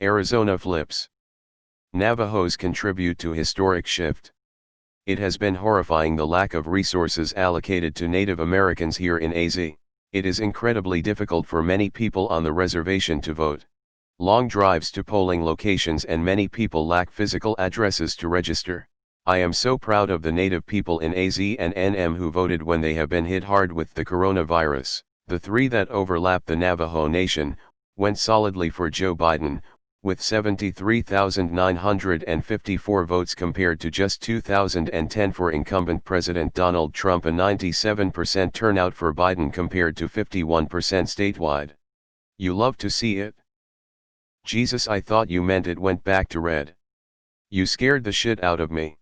Arizona flips. Navajos contribute to historic shift. It has been horrifying the lack of resources allocated to Native Americans here in AZ. It is incredibly difficult for many people on the reservation to vote. Long drives to polling locations and many people lack physical addresses to register. I am so proud of the Native people in AZ and NM who voted when they have been hit hard with the coronavirus. The three that overlap the Navajo Nation went solidly for Joe Biden, with 73,954 votes compared to just 2010 for incumbent President Donald Trump, a 97% turnout for Biden compared to 51% statewide. You love to see it? Jesus, I thought you meant it went back to red. You scared the shit out of me.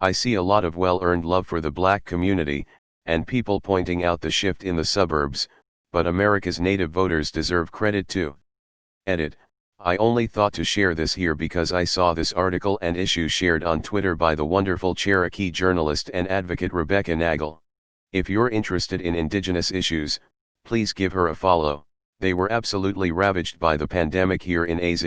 I see a lot of well-earned love for the black community, and people pointing out the shift in the suburbs, but America's native voters deserve credit too. Edit. I only thought to share this here because I saw this article and issue shared on Twitter by the wonderful Cherokee journalist and advocate Rebecca Nagel. If you're interested in indigenous issues, please give her a follow. They were absolutely ravaged by the pandemic here in AZ.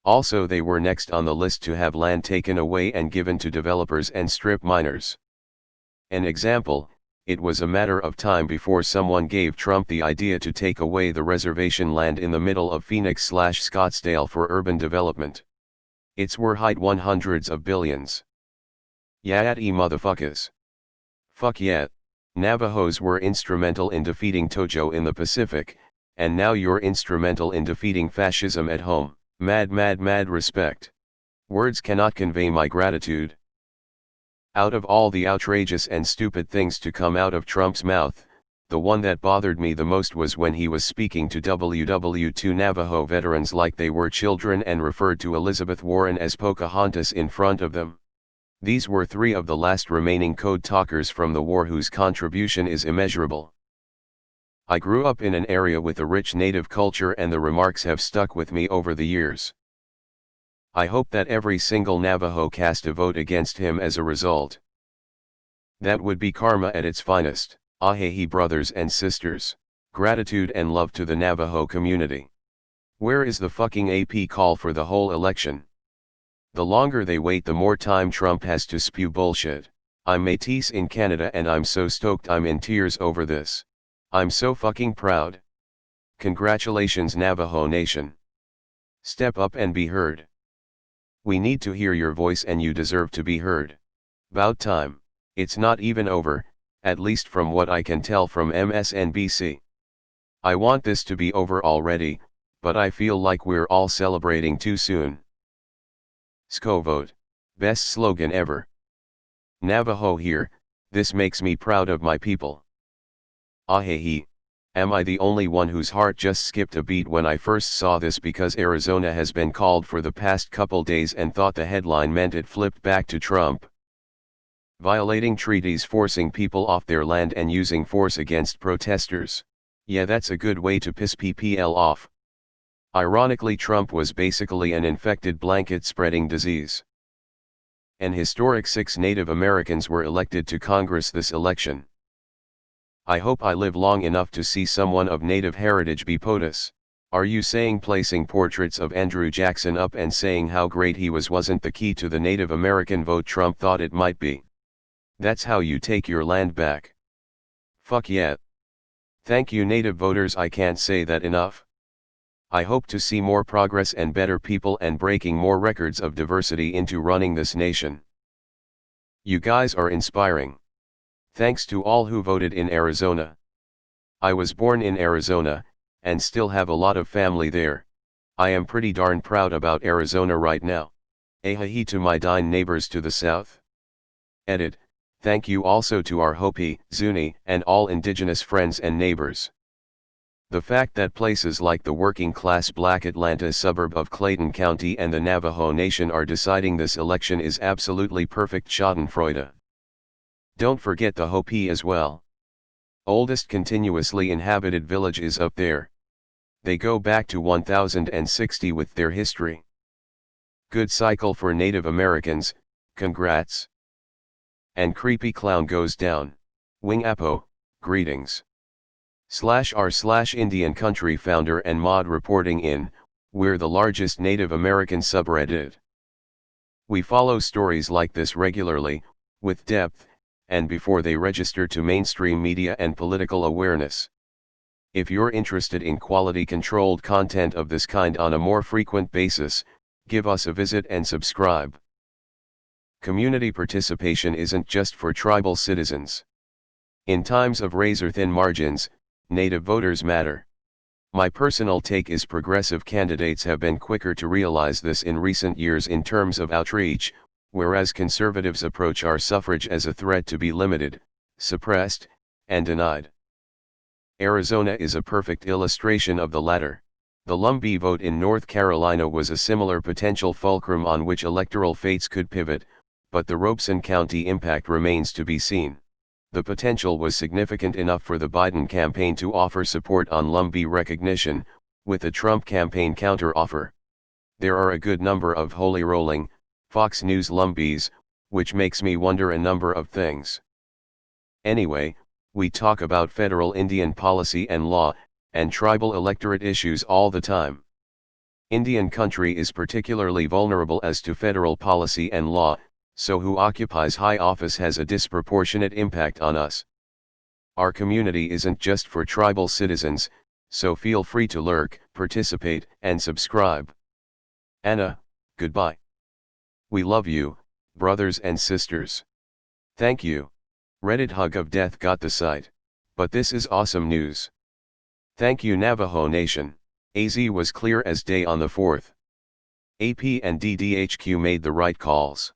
Also, they were next on the list to have land taken away and given to developers and strip miners. An example, it was a matter of time before someone gave Trump the idea to take away the reservation land in the middle of Phoenix/Scottsdale for urban development. It's worth $100s of billions. Yaat-e motherfuckers. Fuck yeah. Navajos were instrumental in defeating Tojo in the Pacific, and now you're instrumental in defeating fascism at home. Mad respect. Words cannot convey my gratitude. Out of all the outrageous and stupid things to come out of Trump's mouth, the one that bothered me the most was when he was speaking to WW2 Navajo veterans like they were children and referred to Elizabeth Warren as Pocahontas in front of them. These were three of the last remaining code talkers from the war whose contribution is immeasurable. I grew up in an area with a rich native culture and the remarks have stuck with me over the years. I hope that every single Navajo cast a vote against him as a result. That would be karma at its finest. Ahehi brothers and sisters, gratitude and love to the Navajo community. Where is the fucking AP call for the whole election? The longer they wait, the more time Trump has to spew bullshit. I'm Métis in Canada and I'm so stoked I'm in tears over this. I'm so fucking proud. Congratulations Navajo Nation. Step up and be heard. We need to hear your voice and you deserve to be heard. 'Bout time. It's not even over, at least from what I can tell from MSNBC. I want this to be over already, but I feel like we're all celebrating too soon. SCO vote. Best slogan ever. Navajo here, this makes me proud of my people. Ahehi. Am I the only one whose heart just skipped a beat when I first saw this, because Arizona has been called for the past couple days and thought the headline meant it flipped back to Trump. Violating treaties, forcing people off their land and using force against protesters. Yeah, that's a good way to piss PPL off. Ironically, Trump was basically an infected blanket spreading disease. An historic 6 Native Americans were elected to Congress this election. I hope I live long enough to see someone of Native heritage be POTUS. Are you saying placing portraits of Andrew Jackson up and saying how great he was wasn't the key to the Native American vote Trump thought it might be? That's how you take your land back. Fuck yeah. Thank you Native voters, I can't say that enough. I hope to see more progress and better people and breaking more records of diversity into running this nation. You guys are inspiring. Thanks to all who voted in Arizona. I was born in Arizona, and still have a lot of family there. I am pretty darn proud about Arizona right now. Ahahi to my Dine neighbors to the south. Edit. Thank you also to our Hopi, Zuni, and all indigenous friends and neighbors. The fact that places like the working-class Black Atlanta suburb of Clayton County and the Navajo Nation are deciding this election is absolutely perfect schadenfreude. Don't forget the Hopi as well. Oldest continuously inhabited village is up there. They go back to 1060 with their history. Good cycle for Native Americans, congrats. And creepy clown goes down. Wing Apo, greetings. /r/Indian country founder and mod reporting in, we're the largest Native American subreddit. We follow stories like this regularly, with depth, and before they register to mainstream media and political awareness. If you're interested in quality-controlled content of this kind on a more frequent basis, give us a visit and subscribe. Community participation isn't just for tribal citizens. In times of razor-thin margins, Native voters matter. My personal take is progressive candidates have been quicker to realize this in recent years in terms of outreach, whereas conservatives approach our suffrage as a threat to be limited, suppressed, and denied. Arizona is a perfect illustration of the latter. The Lumbee vote in North Carolina was a similar potential fulcrum on which electoral fates could pivot, but the Robeson County impact remains to be seen. The potential was significant enough for the Biden campaign to offer support on Lumbee recognition, with a Trump campaign counter-offer. There are a good number of holy rolling, Fox News Lumbees, which makes me wonder a number of things. Anyway, we talk about federal Indian policy and law, and tribal electorate issues all the time. Indian country is particularly vulnerable as to federal policy and law, so who occupies high office has a disproportionate impact on us. Our community isn't just for tribal citizens, so feel free to lurk, participate, and subscribe. Anna, goodbye. We love you, brothers and sisters. Thank you. Reddit hug of death got the site. But this is awesome news. Thank you Navajo Nation. AZ was clear as day on the 4th. AP and DDHQ made the right calls.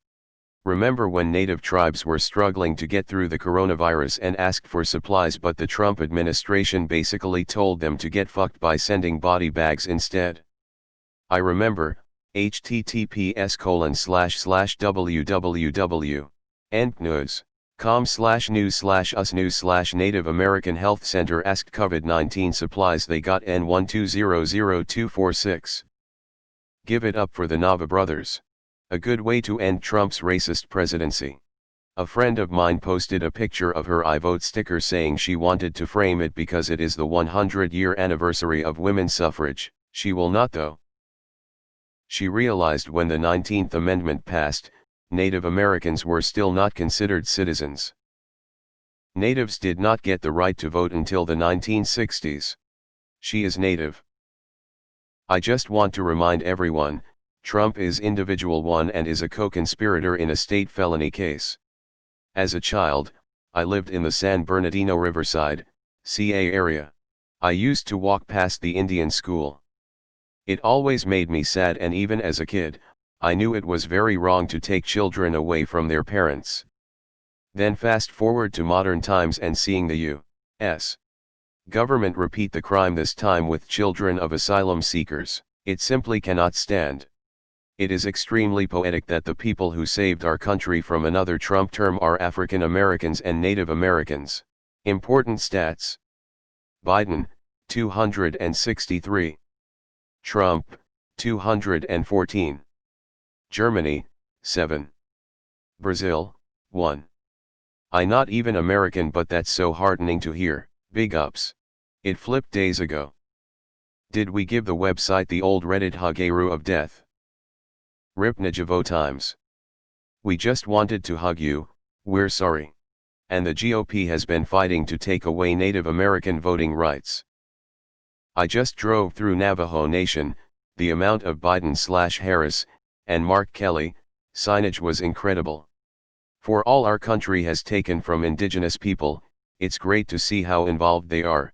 Remember when Native tribes were struggling to get through the coronavirus and asked for supplies, but the Trump administration basically told them to get fucked by sending body bags instead? I remember, https://www.entnews.com/news/us/Native American Health Center asked COVID-19 supplies, they got N1200246. Give it up for the Nava brothers. A good way to end Trump's racist presidency. A friend of mine posted a picture of her I vote sticker saying she wanted to frame it because it is the 100-year anniversary of women's suffrage. She will not though. She realized when the 19th Amendment passed, Native Americans were still not considered citizens. Natives did not get the right to vote until the 1960s. She is Native. I just want to remind everyone, Trump is individual one and is a co-conspirator in a state felony case. As a child, I lived in the San Bernardino Riverside, CA area. I used to walk past the Indian school. It always made me sad, and even as a kid, I knew it was very wrong to take children away from their parents. Then fast forward to modern times and seeing the U.S. government repeat the crime, this time with children of asylum seekers, it simply cannot stand. It is extremely poetic that the people who saved our country from another Trump term are African Americans and Native Americans. Important stats. Biden, 263. Trump, 214. Germany, 7. Brazil, 1. I not even American, but that's so heartening to hear. Big ups. It flipped days ago. Did we give the website the old Reddit hug-eru of death? Rip Navajo times. We just wanted to hug you, we're sorry. And the GOP has been fighting to take away Native American voting rights. I just drove through Navajo Nation, the amount of Biden/Harris, and Mark Kelly, signage was incredible. For all our country has taken from indigenous people, it's great to see how involved they are.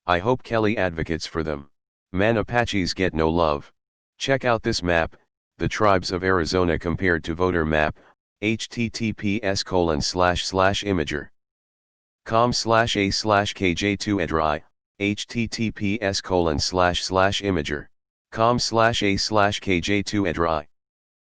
I hope Kelly advocates for them. Man, Apaches get no love. Check out this map, the tribes of Arizona compared to voter map, https://imager.com/a/kj2edri, https://imager.com/a/kj2edri.